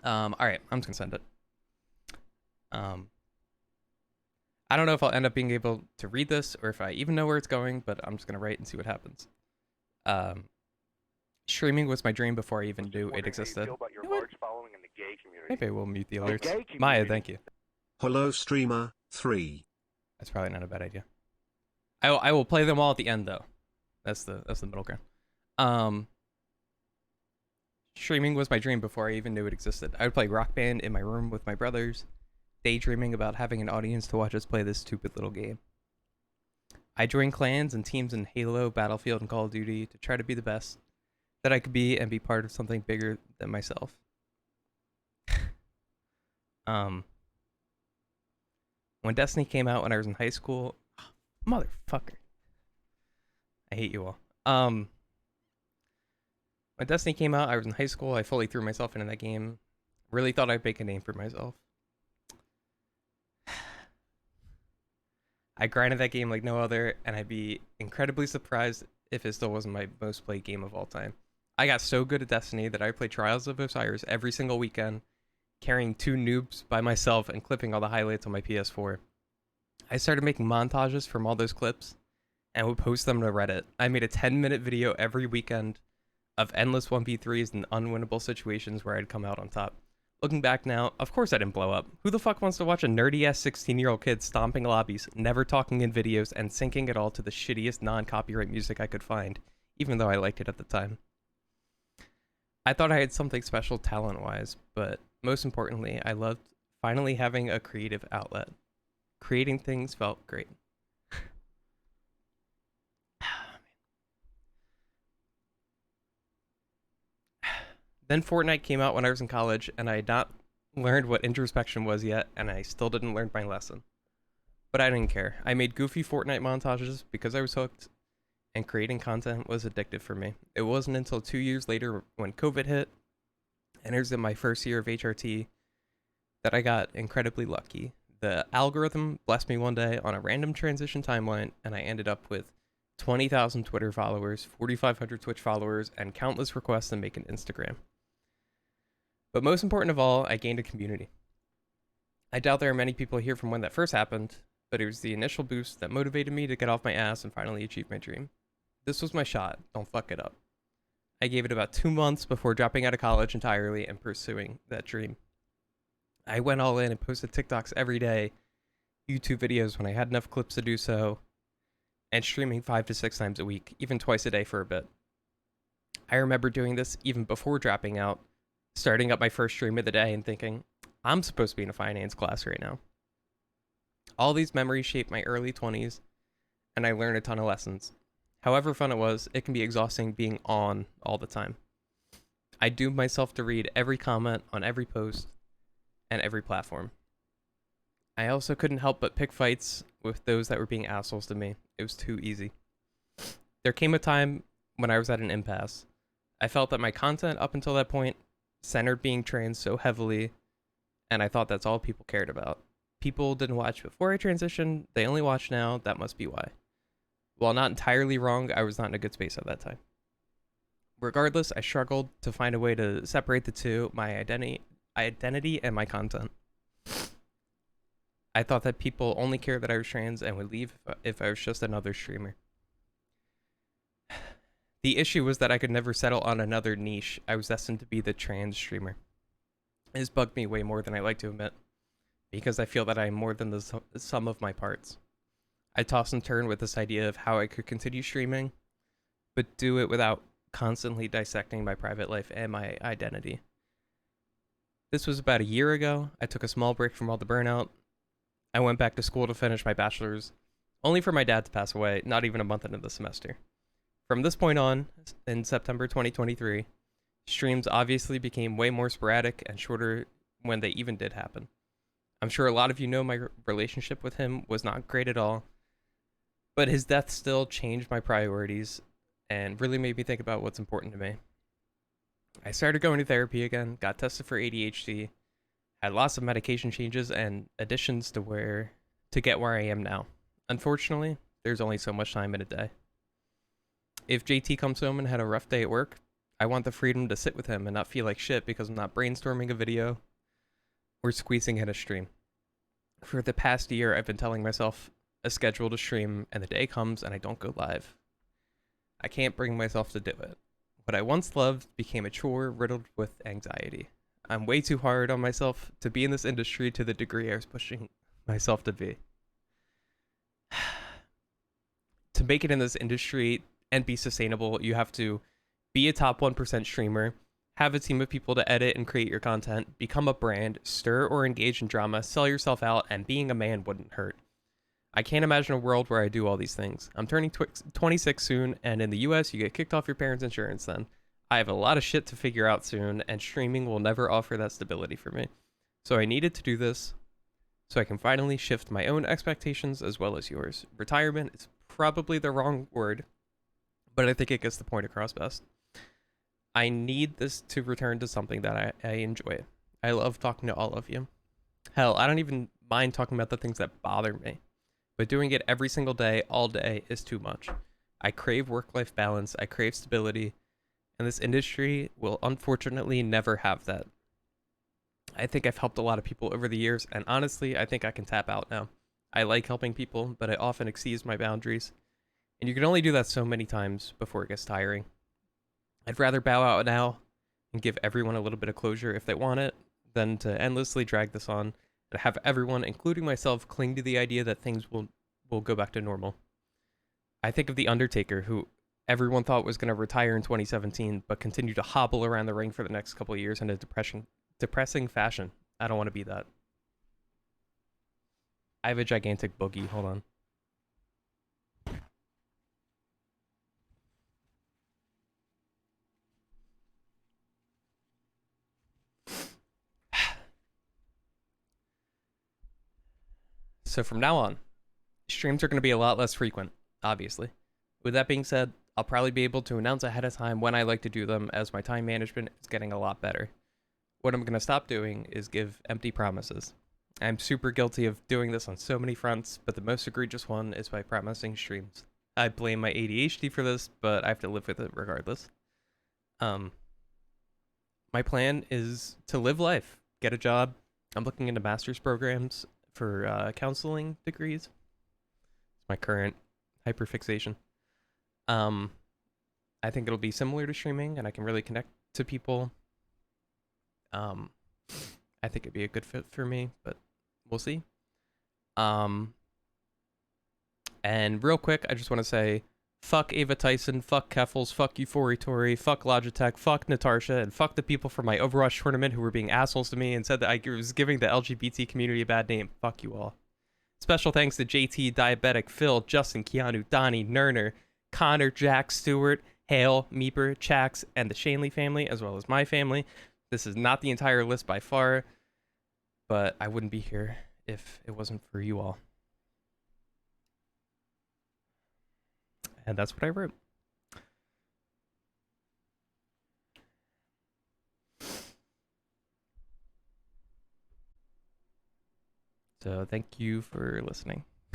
Alright, I'm just gonna send it. Um, I don't know if I'll end up being able to read this or if I even know where it's going, but I'm just gonna write and see what happens. Um, Streaming was my dream before I even Was just knew it wondering how you existed. feel about your You know what? large following in the gay community. Maybe I will mute the The alerts. gay Maya, community. thank you. Hello Streamer 3. That's probably not a bad idea. I will play them all at the end though. That's the middle ground. Um, Streaming was my dream before I even knew it existed. I would play Rock Band in my room with my brothers, daydreaming about having an audience to watch us play this stupid little game. I joined clans and teams in Halo, Battlefield, and Call of Duty to try to be the best that I could be and be part of something bigger than myself. um, when Destiny came out when I was in high school, motherfucker, I hate you all. When Destiny came out, I was in high school. I fully threw myself into that game. Really thought I'd make a name for myself. I grinded that game like no other, and I'd be incredibly surprised if it still wasn't my most played game of all time. I got so good at Destiny that I played Trials of Osiris every single weekend, carrying 2 noobs by myself and clipping all the highlights on my PS4. I started making montages from all those clips and would post them to Reddit. I made a 10-minute video every weekend of endless 1v3s and unwinnable situations where I'd come out on top. Looking back now, of course I didn't blow up. Who the fuck wants to watch a nerdy-ass 16-year-old kid stomping lobbies, never talking in videos, and syncing it all to the shittiest non-copyright music I could find, even though I liked it at the time? I thought I had something special talent-wise, but most importantly, I loved finally having a creative outlet. Creating things felt great. Then Fortnite came out when I was in college, and I had not learned what introspection was yet, and I still didn't learn my lesson. But I didn't care. I made goofy Fortnite montages because I was hooked, and creating content was addictive for me. It wasn't until 2 years later when COVID hit, and it was in my first year of HRT, that I got incredibly lucky. The algorithm blessed me one day on a random transition timeline, and I ended up with 20,000 Twitter followers, 4,500 Twitch followers, and countless requests to make an Instagram. But most important of all, I gained a community. I doubt there are many people here from when that first happened, but it was the initial boost that motivated me to get off my ass and finally achieve my dream. This was my shot, don't fuck it up. I gave it about 2 months before dropping out of college entirely and pursuing that dream. I went all in and posted TikToks every day, YouTube videos when I had enough clips to do so, and streaming 5 to 6 times a week, even twice a day for a bit. I remember doing this even before dropping out, starting up my first stream of the day and thinking, I'm supposed to be in a finance class right now. All these memories shaped my early 20s, and I learned a ton of lessons. However fun it was, it can be exhausting being on all the time. I doomed myself to read every comment on every post and every platform. I also couldn't help but pick fights with those that were being assholes to me. It was too easy. There came a time when I was at an impasse. I felt that my content up until that point centered being trans so heavily, and I thought that's all people cared about. People didn't watch before I transitioned, they only watch now, that must be why. While not entirely wrong, I was not in a good space at that time. Regardless, I struggled to find a way to separate the two, my identity and my content. I thought that people only cared that I was trans and would leave if I was just another streamer. The issue was that I could never settle on another niche. I was destined to be the trans streamer. This bugged me way more than I like to admit, because I feel that I am more than the sum of my parts. I toss and turn with this idea of how I could continue streaming, but do it without constantly dissecting my private life and my identity. This was about a year ago. I took a small break from all the burnout. I went back to school to finish my bachelor's, only for my dad to pass away, not even a month into the semester. From this point on, in September 2023, streams obviously became way more sporadic and shorter when they even did happen. I'm sure a lot of you know my relationship with him was not great at all, but his death still changed my priorities and really made me think about what's important to me. I started going to therapy again, got tested for ADHD, had lots of medication changes and additions to get where I am now. Unfortunately, there's only so much time in a day. If JT comes home and had a rough day at work, I want the freedom to sit with him and not feel like shit because I'm not brainstorming a video or squeezing in a stream. For the past year, I've been telling myself a schedule to stream, and the day comes and I don't go live. I can't bring myself to do it. What I once loved became a chore riddled with anxiety. I'm way too hard on myself to be in this industry to the degree I was pushing myself to be. To make it in this industry and be sustainable, you have to be a top 1% streamer, have a team of people to edit and create your content, become a brand, stir or engage in drama, sell yourself out, and being a man wouldn't hurt. I can't imagine a world where I do all these things. I'm turning 26 soon, and in the US, you get kicked off your parents' insurance then. I have a lot of shit to figure out soon, and streaming will never offer that stability for me. So I needed to do this so I can finally shift my own expectations as well as yours. Retirement is probably the wrong word, but I think it gets the point across best. I need this to return to something that I enjoy. I love talking to all of you. Hell, I don't even mind talking about the things that bother me, but doing it every single day, all day, is too much. I crave work-life balance, I crave stability, and this industry will unfortunately never have that. I think I've helped a lot of people over the years, and honestly, I think I can tap out now. I like helping people, but it often exceeds my boundaries, and you can only do that so many times before it gets tiring. I'd rather bow out now and give everyone a little bit of closure if they want it than to endlessly drag this on and have everyone, including myself, cling to the idea that things will go back to normal. I think of The Undertaker, who everyone thought was going to retire in 2017, but continued to hobble around the ring for the next couple of years in a depressing fashion. I don't want to be that. I have a gigantic boogie. Hold on. So from now on, streams are going to be a lot less frequent, obviously. With that being said, I'll probably be able to announce ahead of time when I like to do them as my time management is getting a lot better. What I'm going to stop doing is give empty promises. I'm super guilty of doing this on so many fronts, but the most egregious one is by promising streams. I blame my ADHD for this, but I have to live with it regardless. My plan is to live life, get a job. I'm looking into master's programs for counseling degrees. It's my current hyperfixation. I think it'll be similar to streaming, and I can really connect to people. I think it'd be a good fit for me, but we'll see. And real quick, I just want to say, fuck Ava Tyson, fuck Keffels, fuck Euphoritori, fuck Logitech, fuck Natarsha, and fuck the people from my Overwatch tournament who were being assholes to me and said that I was giving the LGBT community a bad name. Fuck you all. Special thanks to JT, Diabetic, Phil, Justin, Keanu, Donnie, Nerner, Connor, Jack, Stewart, Hale, Meeper, Chax, and the Shanley family, as well as my family. This is not the entire list by far, but I wouldn't be here if it wasn't for you all. And that's what I wrote. So thank you for listening.